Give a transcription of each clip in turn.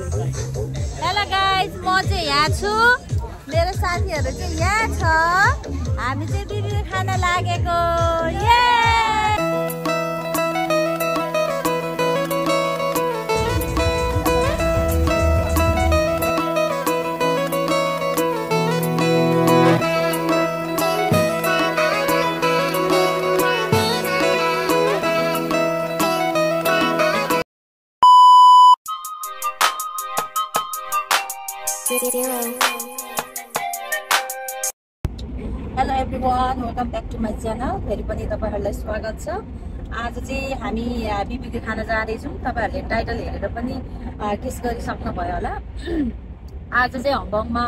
Hello guys, म चाहिँ यहाँ छु, मेरो साथीहरू चाहिँ यहाँ छ। हामी चाहिँ दिदीको खाना लागेको। Hello everyone, welcome back to my channel. फेरि पनि तपाईँहरूलाई स्वागत छ। आज चाहिँ हामी बिबीको खाना जाँदैछौँ। तपाईँहरूले टाइटल हेरेर पनि गेस गरिसक्नुभयो होला। आज चाहिँ हङकङमा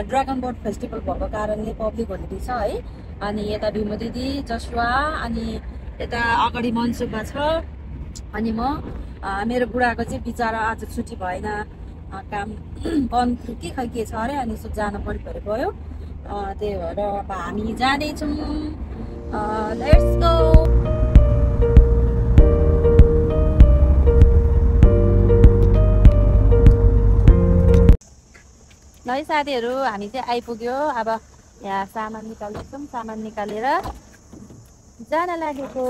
ड्रागन बोट फेस्टिभल भएको कारणले पब्लिक होलिडे छ है। अनि यता बिमो दिदी, जसुवा, अनि यता अगाडि मनसुका छ। अनि म मेरो बुढाको चाहिँ बिचरा आज छुट्टी भएन, काम बन्द कि खै के छ अरे, अनि यसो जान परिपरेको त्यही भएर अब हामी जाँदैछौँ। Let's go. ल है साथीहरू, हामी चाहिँ आइपुग्यो। अब यहाँ सामान निकाल्दैछौँ। सामान निकालेर जान लागेको।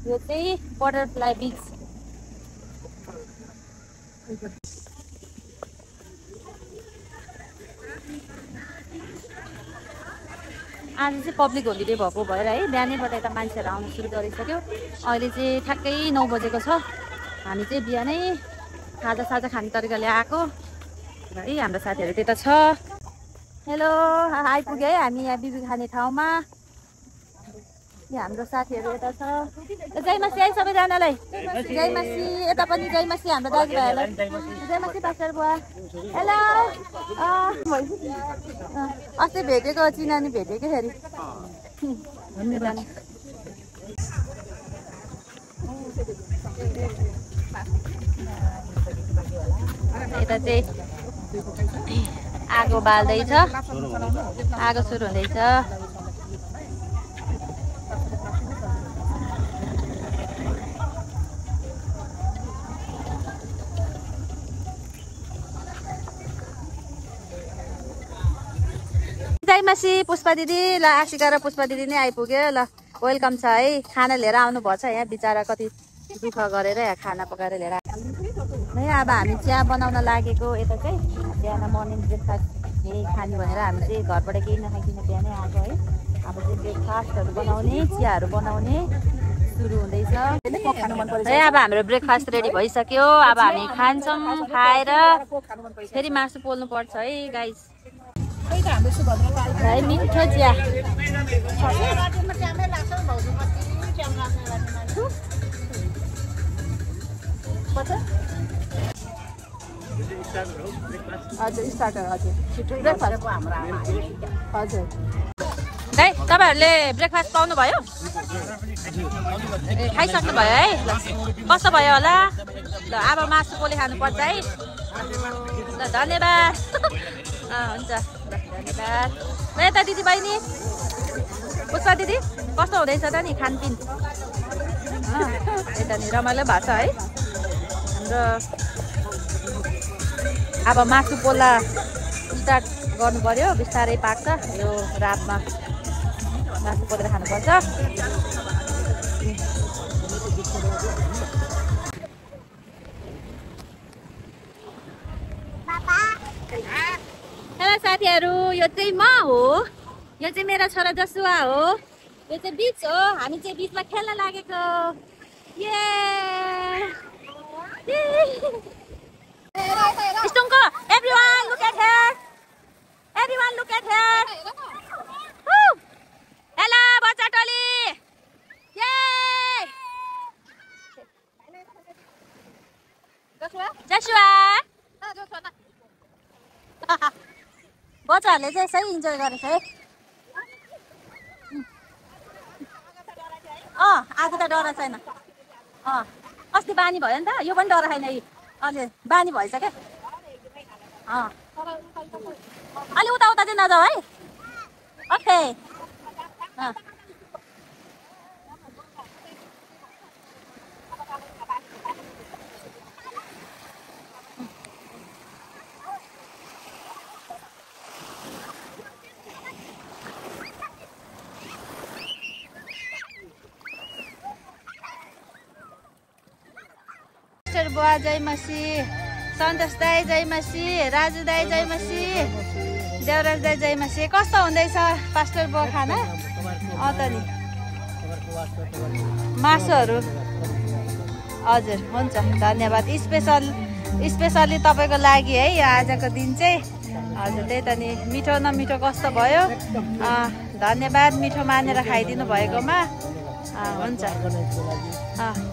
यो चाहिँ बटरफ्लाई बिच। आज चाहिँ पब्लिक होलिडे भएको भएर है, बिहानैबाट यता मान्छेहरू आउनु सुरु गरिसक्यो। अहिले चाहिँ ठ्याक्कै 9 बजेको छ। हामी चाहिँ बिहानै खाजा खाने तरिकाले आएको है। हाम्रो साथीहरू त्यता छ। हेलो, आइपुग्यो है हामी यहाँ बिबी खाने ठाउँमा। यहाँ हाम्रो साथीहरू यता छ। जय मासी है सबैजनालाई। जय मासी। यता पनि जय मासी हाम्रो दाजुभाइहरूलाई। जय मासी पास्टर बुवा। हेलो। अस्ति भेटेको चिनानी भेटेको फेरि। यता चाहिँ आगो बाल्दैछ। आगो सुरु हुँदैछ। जय मासी पुष्पा दिदी। ल आशिका र पुष्पा दिदी नै आइपुग्यो। ल वेलकम छ है। खाना लिएर आउनु भएको छ। यहाँ बिचरा कति दुःख गरेर यहाँ खाना पकाएर लिएर है। अब हामी चिया बनाउन लागेको। यता चाहिँ बिहान मर्निङ ब्रेकफास्ट केही खाने भनेर हामी चाहिँ घरबाट केही नखाइकन बिहानै आएको है। अब चाहिँ ब्रेकफास्टहरू बनाउने, चियाहरू बनाउने सुरु हुँदैछ है। अब हाम्रो ब्रेकफास्ट रेडी भइसक्यो। अब हामी खान्छौँ। खाएर फेरि मासु पोल्नु पर्छ है गाइस। है मिठो चिया। हजुर स्टार्टर। हजुर ब्रेकफास्ट हजुर है। तपाईँहरूले ब्रेकफास्ट पाउनुभयो? ए खाइसक्नु भयो है। ल कस्तो भयो होला? ल अब मासु पोले खानुपर्छ है। ल धन्यवाद। हुन्छ ल धन्यवाद। ल यता दिदी बहिनी पुष्पा दिदी कस्तो हुँदैछ त नि खानपिन? यता नि रमाइलो भएको छ है हाम्रो। अब मासु पोला स्टार्ट गर्नु पर्यो। बिस्तारै पाक्छ यो रातमा। मासु पोलेर खानुपर्छ। हेलो साथीहरू, यो चाहिँ म हो। यो चाहिँ मेरो छोरा जसुवा हो। यो चाहिँ बिच हो। हामी चाहिँ बिचमा खेल्न लागेको। Everyone look at her. Everyone look at her. Woo! Hello, Bachatoli. Yay! Joshua. बच्चाहरूले चाहिँ सही इन्जोय गरेछ है। आज त डर छैन। अस्ति बानी भयो नि त। यो पनि डर छैन। अहिले बानी भइसक्यो। अलि उता उता चाहिँ नजाऊ है। ओके। बुवा जय मसी, सन्तोष दाई जय मसी, राजु दाई जय मसी, देवराज दाई जय मसी। कस्तो हुँदैछ पास्टर बुवा खाना? त नि मासुहरू हजुर हुन्छ धन्यवाद। स्पेसली तपाईँको लागि है यो आजको दिन चाहिँ हजुर त्यही त नि मिठो नमिठो कस्तो भयो धन्यवाद मिठो मानेर खाइदिनु भएकोमा हुन्छ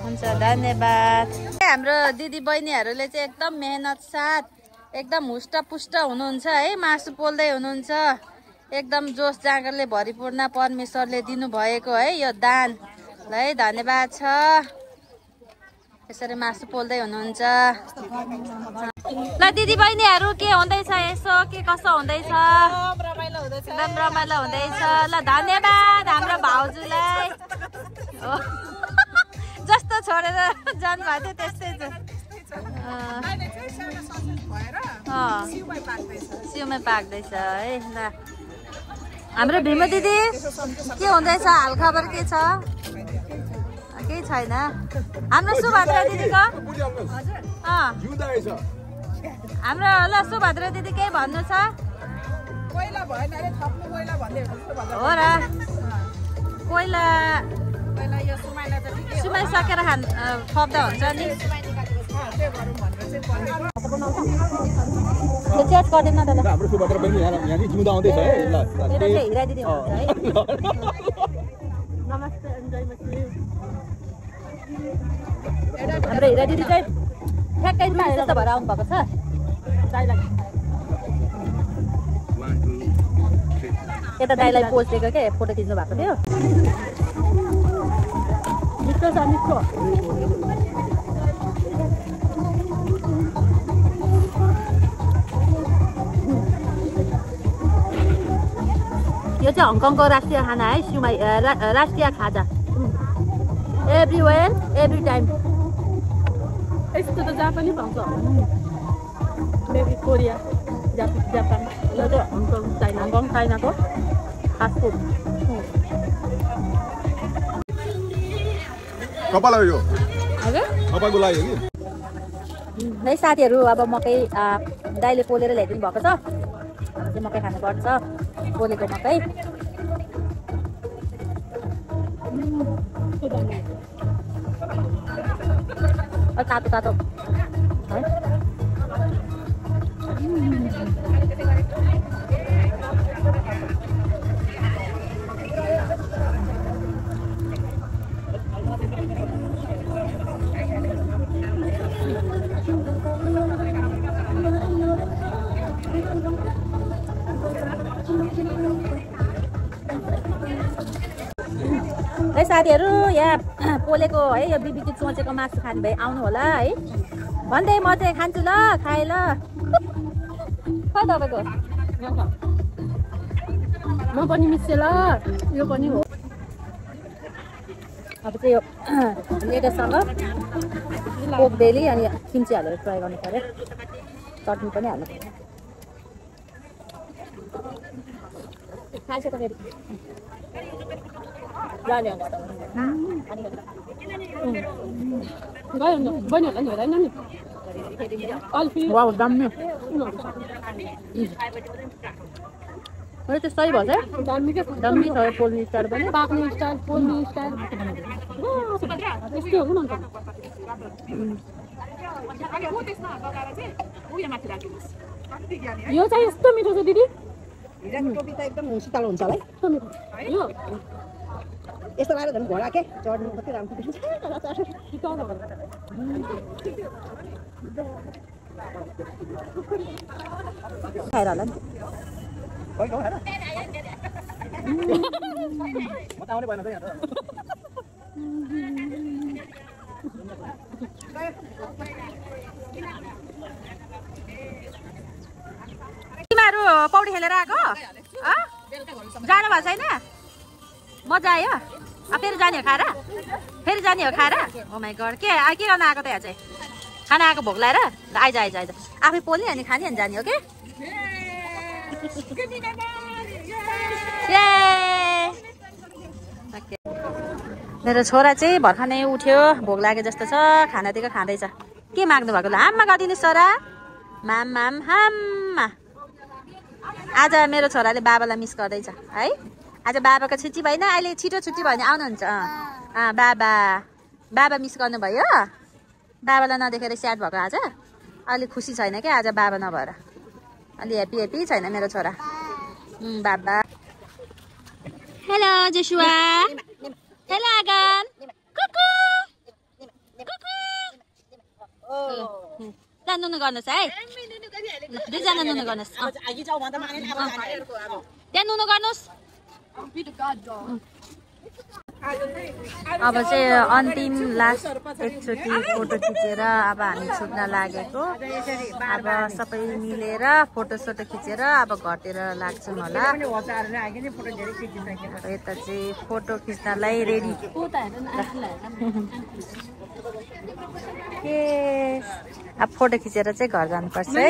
हुन्छ धन्यवाद। हाम्रो दिदी बहिनीहरूले चाहिँ एकदम मेहनत साथ एकदम हुष्टपुष्ट हुनुहुन्छ है मासु पोल्दै हुनुहुन्छ एकदम जोस जाँगरले भरिपूर्ण परमेश्वरले दिनुभएको है यो दान ल है धन्यवाद छ। यसरी मासु पोल्दै हुनुहुन्छ ल दिदी बहिनीहरू के हुँदैछ यसो के कसो हुँदैछ? एकदम रमाइलो हुँदैछ ल धन्यवाद हाम्रो भाउजूलाई जस्तो छोडेर जानुभएको थियो त्यस्तै सिउमै पाक्दैछ है ल। हाम्रो भीमा दिदी के हुँदैछ हालखबर के छ? केही छैन। हाम्रो सुभद्रा दिदीको हाम्रो ल सुभद्रा दिदी केही भन्नु छ? हो र कोइला सुमाइसकेर थप्दा हुन्छ नि। च्याट गर्दैन त ल हाम्रो सुभद्रा बहिनी यहाँ नि जिउँदा आउँदै छ है ल मेरो चाहिँ हिरा दिदी हुनुहुन्छ है। नमस्ते जय मसी। हाम्रो हिरा दिदी चाहिँ ठ्याक्कै जस्तो भएर आउनु भएको छ। यता दाइलाई पोज दिएको के फोटो खिच्नु भएको थियो। मिठो छ मिठो। यो चाहिँ हङकङको राष्ट्रिय खाना है सिउमाई राष्ट्रिय खाजा एभ्रिवेयर एभ्री टाइम। यस्तो त जहाँ पनि पाउँछ मेबी कोरिया जापान यो चाहिँ हङकङ चाइनाको फास्ट फुड। कपाल यो हजुर कपालको लागि हो कि है साथीहरू। अब मकै दाइले पोलेर ल्याइदिनु भएको छ। अब चाहिँ मकै खानुपर्छ पोलेको मकै। तातो तातो है साथीहरू यहाँ पोलेको है यो बिबीकी चोचेको मासु खानु भए आउनु होला है भन्दै म चाहिँ खान्छु ल खाए ल खै तपाईँको म पनि मिस्से ल यो पनि हो। अब चाहिँ यो लेटसँग कोक बेली अनि किम्ची हालेर ट्राई गर्नु पर्यो। चटनी पनि हाल्नु पर्यो। खान्छ त फेरि त्यो सही भएछ डम्मी छ पोल्ने स्टाइल पनि पाक्ने स्टाइल पोल्ने स्टाइल यस्तै हो कि यो चाहिँ यस्तो मिठो छ दिदी। एकदम शीतल हुन्छ होला है यो यस्तो लगाएर झन् घोडा के चढ्नु कति राम्रो देखिन्छ। खाएर होला नि तिमीहरू पौडी खेलेर आएको जानु भएको छैन? मजा आयो? फेरि जाने हो खाएर? फेरि जाने हो खाएर? ओ माई गड के गर्न आएको त यहाँ चाहिँ? खाना आएको भोक लाएर आइज आइज आइज आफै पोल्ने अनि खाने अनि जाने हो के? मेरो छोरा चाहिँ भर्खरै उठ्यो भोक लागे जस्तो छ खानातिर खाँदैछ। के माग्नु भएको ल हाममा गरिदिनु छोरा माम माम हाममा आज मेरो छोराले बाबालाई मिस गर्दैछ है आज बाबाको छुट्टी भएन अहिले छिटो छुट्टी भयो भने आउनुहुन्छ बाबा बाबा मिस गर्नुभयो बाबालाई नदेखेर स्याड भएको आज अलि खुसी छैन क्या आज बाबा नभएर अलि ह्याप्पी छैन मेरो छोरा बाबा हेलो जोसुआ हेलो आगन कुकु ल नुनु गर्नुहोस् है दुईजना नुनु गर्नुहोस् त्यहाँ नुनु गर्नुहोस् अब चाहिँ अन्तिम लास्ट एकचोटि फोटो खिचेर अब हामी छुट्न लागेको अब सबै मिलेर फोटोसोटो खिचेर अब घरतिर लाग्छौँ होला यता चाहिँ फोटो खिच्नलाई रेडी अब फोटो खिचेर चाहिँ घर जानुपर्छ है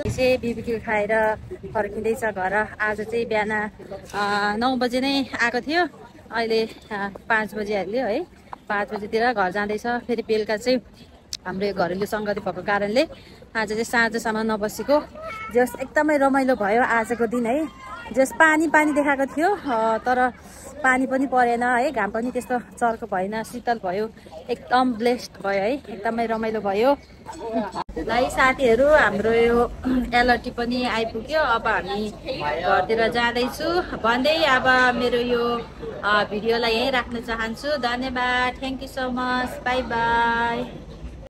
चाहिँ बिबिक्यू खाएर फर्किँदैछ घर आज चाहिँ बिहान 9 बजे नै आएको थियो अहिले 5 बजे हाल्यो है 5 बजेतिर घर जाँदैछ फेरि बेलुका चाहिँ हाम्रो घरेलु सङ्गति भएको कारणले आज चाहिँ साँझसम्म नबसेको जस एकदमै रमाइलो भयो आजको दिन है जस पानी देखाएको थियो तर पानी पनि परेन है घाम पनि त्यस्तो चर्को भएन शीतल भयो एकदम ब्लेस्ड भयो है एकदमै रमाइलो भयो ल साथीहरू हाम्रो यो एलर्टी पनि आइपुग्यो अब हामी घरतिर जाँदैछु भन्दै अब मेरो यो भिडियोलाई यहीँ राख्न चाहन्छु धन्यवाद thank you so much by by